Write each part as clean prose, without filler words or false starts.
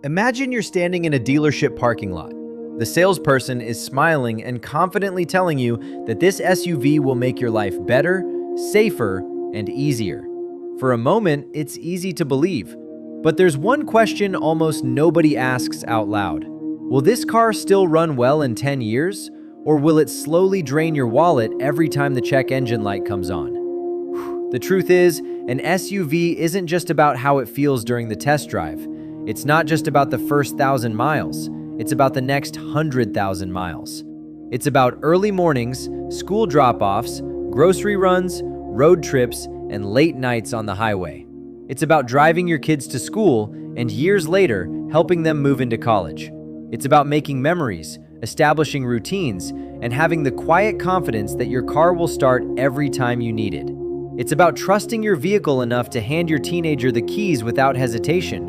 Imagine you're standing in a dealership parking lot. The salesperson is smiling and confidently telling you that this SUV will make your life better, safer, and easier. For a moment, it's easy to believe. But there's one question almost nobody asks out loud. Will this car still run well in 10 years? Or will it slowly drain your wallet every time the check engine light comes on? The truth is, an SUV isn't just about how it feels during the test drive. It's not just about the first 1,000 miles. It's about the next 100,000 miles. It's about early mornings, school drop-offs, grocery runs, road trips, and late nights on the highway. It's about driving your kids to school and years later, helping them move into college. It's about making memories, establishing routines, and having the quiet confidence that your car will start every time you need it. It's about trusting your vehicle enough to hand your teenager the keys without hesitation.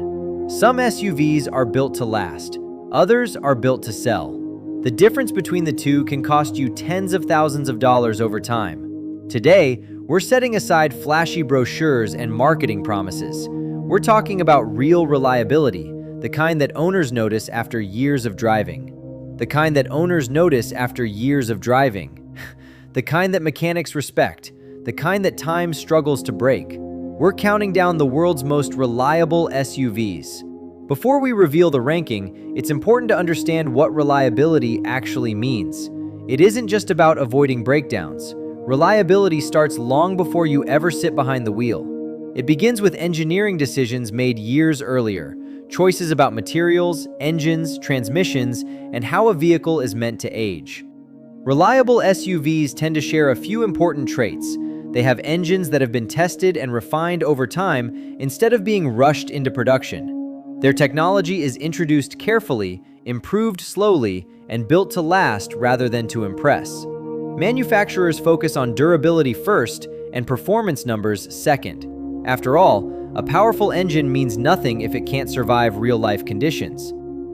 Some SUVs are built to last. Others are built to sell. The difference between the two can cost you tens of thousands of dollars over time. Today, we're setting aside flashy brochures and marketing promises. We're talking about real reliability, the kind that owners notice after years of driving. The kind that owners notice after years of driving. The kind that mechanics respect. The kind that time struggles to break. We're counting down the world's most reliable SUVs. Before we reveal the ranking, it's important to understand what reliability actually means. It isn't just about avoiding breakdowns. Reliability starts long before you ever sit behind the wheel. It begins with engineering decisions made years earlier, choices about materials, engines, transmissions, and how a vehicle is meant to age. Reliable SUVs tend to share a few important traits. They have engines that have been tested and refined over time instead of being rushed into production. Their technology is introduced carefully, improved slowly, and built to last rather than to impress. Manufacturers focus on durability first and performance numbers second. After all, a powerful engine means nothing if it can't survive real-life conditions.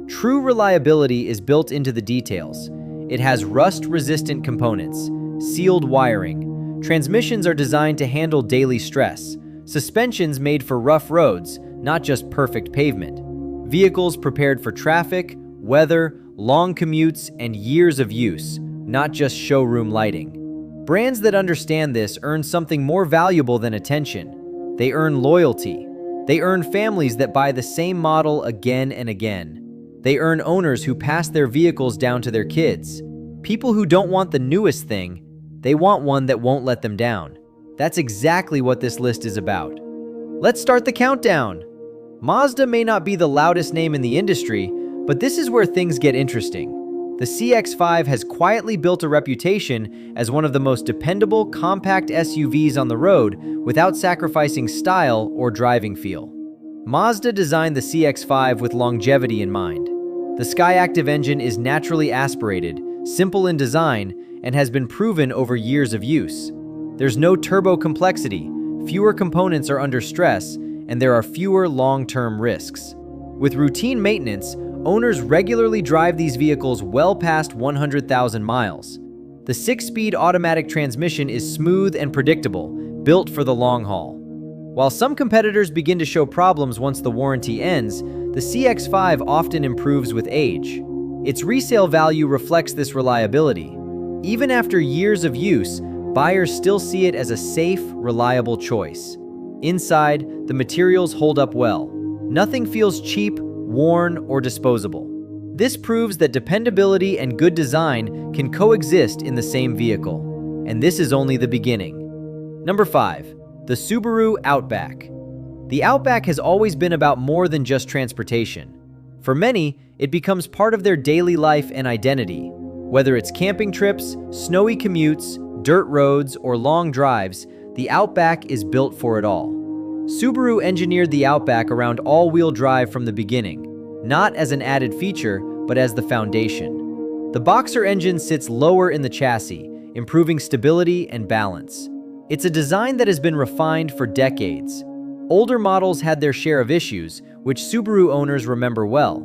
True reliability is built into the details. It has rust-resistant components, sealed wiring. Transmissions are designed to handle daily stress. Suspensions made for rough roads, not just perfect pavement. Vehicles prepared for traffic, weather, long commutes, and years of use, not just showroom lighting. Brands that understand this earn something more valuable than attention. They earn loyalty. They earn families that buy the same model again and again. They earn owners who pass their vehicles down to their kids. People who don't want the newest thing, they want one that won't let them down. That's exactly what this list is about. Let's start the countdown. Mazda may not be the loudest name in the industry, but this is where things get interesting. The CX-5 has quietly built a reputation as one of the most dependable compact SUVs on the road without sacrificing style or driving feel. Mazda designed the CX-5 with longevity in mind. The Skyactiv engine is naturally aspirated, simple in design, and has been proven over years of use. There's no turbo complexity, fewer components are under stress, and there are fewer long-term risks. With routine maintenance, owners regularly drive these vehicles well past 100,000 miles. The 6-speed automatic transmission is smooth and predictable, built for the long haul. While some competitors begin to show problems once the warranty ends, the CX-5 often improves with age. Its resale value reflects this reliability. Even after years of use, buyers still see it as a safe, reliable choice. Inside, the materials hold up well. Nothing feels cheap, worn, or disposable. This proves that dependability and good design can coexist in the same vehicle. And this is only the beginning. Number 5. The Subaru Outback. The Outback has always been about more than just transportation. For many, it becomes part of their daily life and identity. Whether it's camping trips, snowy commutes, dirt roads, or long drives, the Outback is built for it all. Subaru engineered the Outback around all-wheel drive from the beginning, not as an added feature, but as the foundation. The Boxer engine sits lower in the chassis, improving stability and balance. It's a design that has been refined for decades. Older models had their share of issues, which Subaru owners remember well.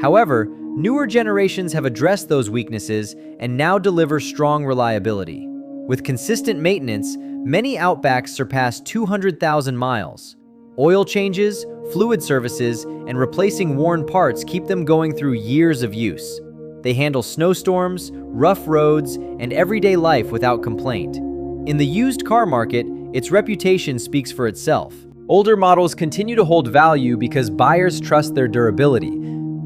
However, newer generations have addressed those weaknesses and now deliver strong reliability. With consistent maintenance, many Outbacks surpass 200,000 miles. Oil changes, fluid services, and replacing worn parts keep them going through years of use. They handle snowstorms, rough roads, and everyday life without complaint. In the used car market, its reputation speaks for itself. Older models continue to hold value because buyers trust their durability.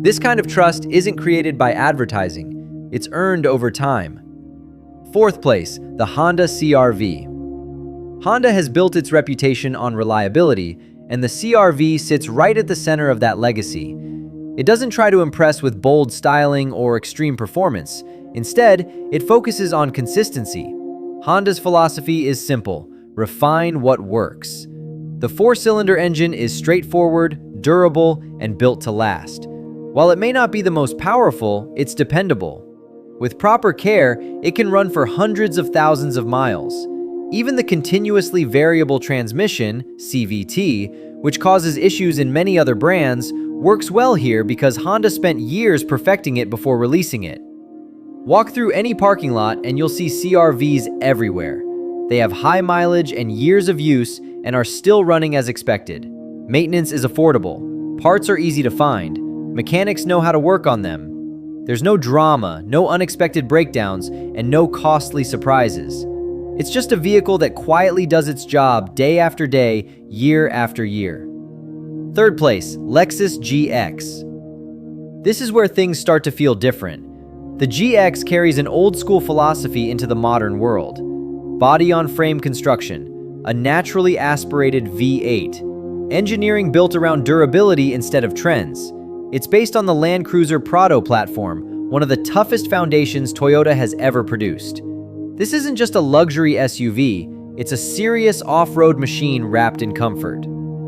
This kind of trust isn't created by advertising, it's earned over time. Fourth place, the Honda CR-V. Honda has built its reputation on reliability, and the CR-V sits right at the center of that legacy. It doesn't try to impress with bold styling or extreme performance. Instead, it focuses on consistency. Honda's philosophy is simple: refine what works. The four-cylinder engine is straightforward, durable, and built to last. While it may not be the most powerful, it's dependable. With proper care, it can run for hundreds of thousands of miles. Even the continuously variable transmission, CVT, which causes issues in many other brands, works well here because Honda spent years perfecting it before releasing it. Walk through any parking lot and you'll see CR-Vs everywhere. They have high mileage and years of use and are still running as expected. Maintenance is affordable. Parts are easy to find. Mechanics know how to work on them. There's no drama, no unexpected breakdowns, and no costly surprises. It's just a vehicle that quietly does its job day after day, year after year. Third place, Lexus GX. This is where things start to feel different. The GX carries an old-school philosophy into the modern world. Body-on-frame construction, a naturally aspirated V8, engineering built around durability instead of trends. It's based on the Land Cruiser Prado platform, one of the toughest foundations Toyota has ever produced. This isn't just a luxury SUV, it's a serious off-road machine wrapped in comfort.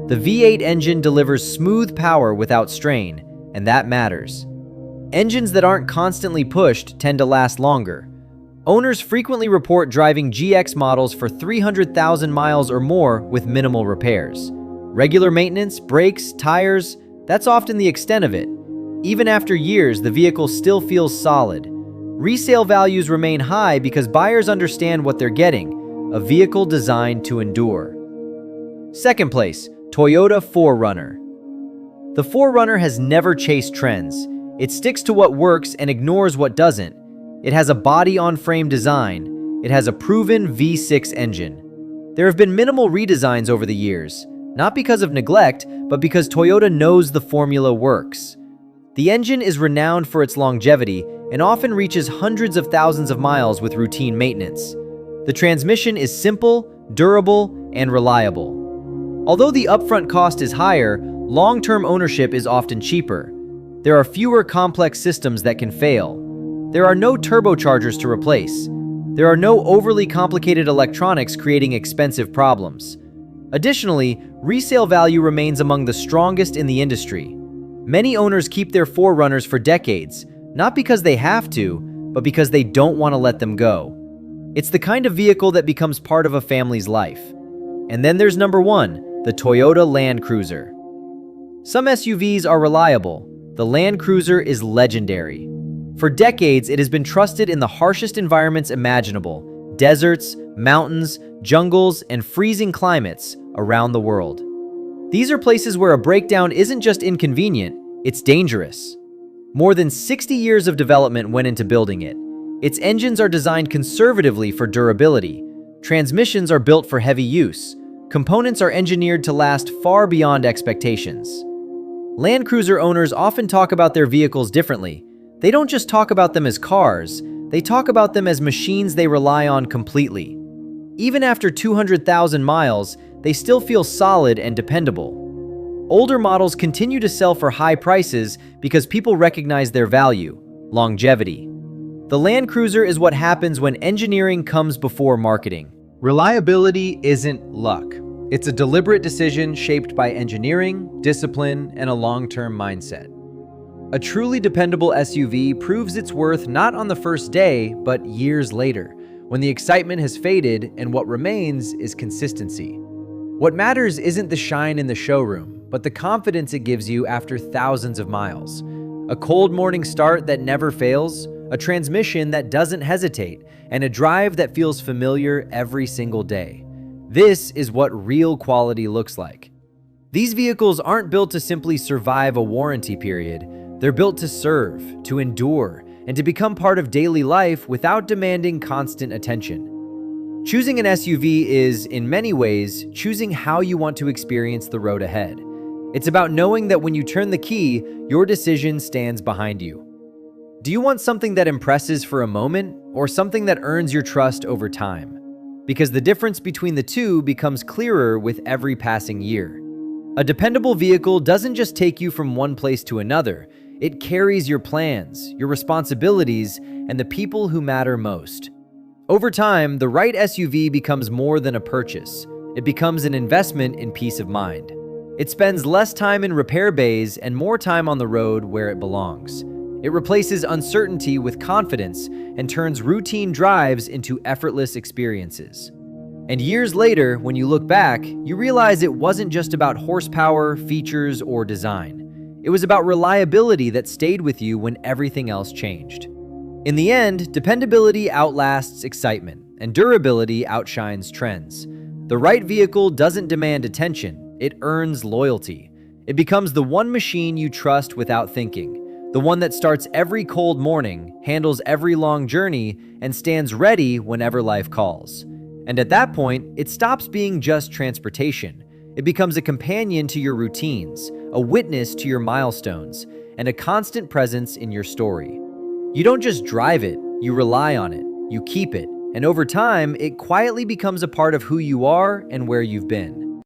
The V8 engine delivers smooth power without strain, and that matters. Engines that aren't constantly pushed tend to last longer. Owners frequently report driving GX models for 300,000 miles or more with minimal repairs. Regular maintenance, brakes, tires, that's often the extent of it. Even after years, the vehicle still feels solid. Resale values remain high because buyers understand what they're getting, a vehicle designed to endure. Second place, Toyota 4Runner. The 4Runner has never chased trends. It sticks to what works and ignores what doesn't. It has a body-on-frame design. It has a proven V6 engine. There have been minimal redesigns over the years, not because of neglect, but because Toyota knows the formula works. The engine is renowned for its longevity and often reaches hundreds of thousands of miles with routine maintenance. The transmission is simple, durable, and reliable. Although the upfront cost is higher, long-term ownership is often cheaper. There are fewer complex systems that can fail. There are no turbochargers to replace. There are no overly complicated electronics creating expensive problems. Additionally, resale value remains among the strongest in the industry. Many owners keep their 4Runners for decades, not because they have to, but because they don't want to let them go. It's the kind of vehicle that becomes part of a family's life. And then there's number one, the Toyota Land Cruiser. Some SUVs are reliable. The Land Cruiser is legendary. For decades, it has been trusted in the harshest environments imaginable: deserts, mountains, jungles, and freezing climates around the world. These are places where a breakdown isn't just inconvenient, it's dangerous. More than 60 years of development went into building it. Its engines are designed conservatively for durability. Transmissions are built for heavy use. Components are engineered to last far beyond expectations. Land Cruiser owners often talk about their vehicles differently. They don't just talk about them as cars, they talk about them as machines they rely on completely. Even after 200,000 miles, they still feel solid and dependable. Older models continue to sell for high prices because people recognize their value: longevity. The Land Cruiser is what happens when engineering comes before marketing. Reliability isn't luck. It's a deliberate decision shaped by engineering, discipline, and a long-term mindset. A truly dependable SUV proves its worth not on the first day, but years later, when the excitement has faded and what remains is consistency. What matters isn't the shine in the showroom, but the confidence it gives you after thousands of miles. A cold morning start that never fails, a transmission that doesn't hesitate, and a drive that feels familiar every single day. This is what real quality looks like. These vehicles aren't built to simply survive a warranty period. They're built to serve, to endure, and to become part of daily life without demanding constant attention. Choosing an SUV is, in many ways, choosing how you want to experience the road ahead. It's about knowing that when you turn the key, your decision stands behind you. Do you want something that impresses for a moment, or something that earns your trust over time? Because the difference between the two becomes clearer with every passing year. A dependable vehicle doesn't just take you from one place to another, it carries your plans, your responsibilities, and the people who matter most. Over time, the right SUV becomes more than a purchase. It becomes an investment in peace of mind. It spends less time in repair bays and more time on the road where it belongs. It replaces uncertainty with confidence and turns routine drives into effortless experiences. And years later, when you look back, you realize it wasn't just about horsepower, features, or design. It was about reliability that stayed with you when everything else changed. In the end, dependability outlasts excitement, and durability outshines trends. The right vehicle doesn't demand attention, it earns loyalty. It becomes the one machine you trust without thinking. The one that starts every cold morning, handles every long journey, and stands ready whenever life calls. And at that point, it stops being just transportation. It becomes a companion to your routines, a witness to your milestones, and a constant presence in your story. You don't just drive it, you rely on it, you keep it, and over time, it quietly becomes a part of who you are and where you've been.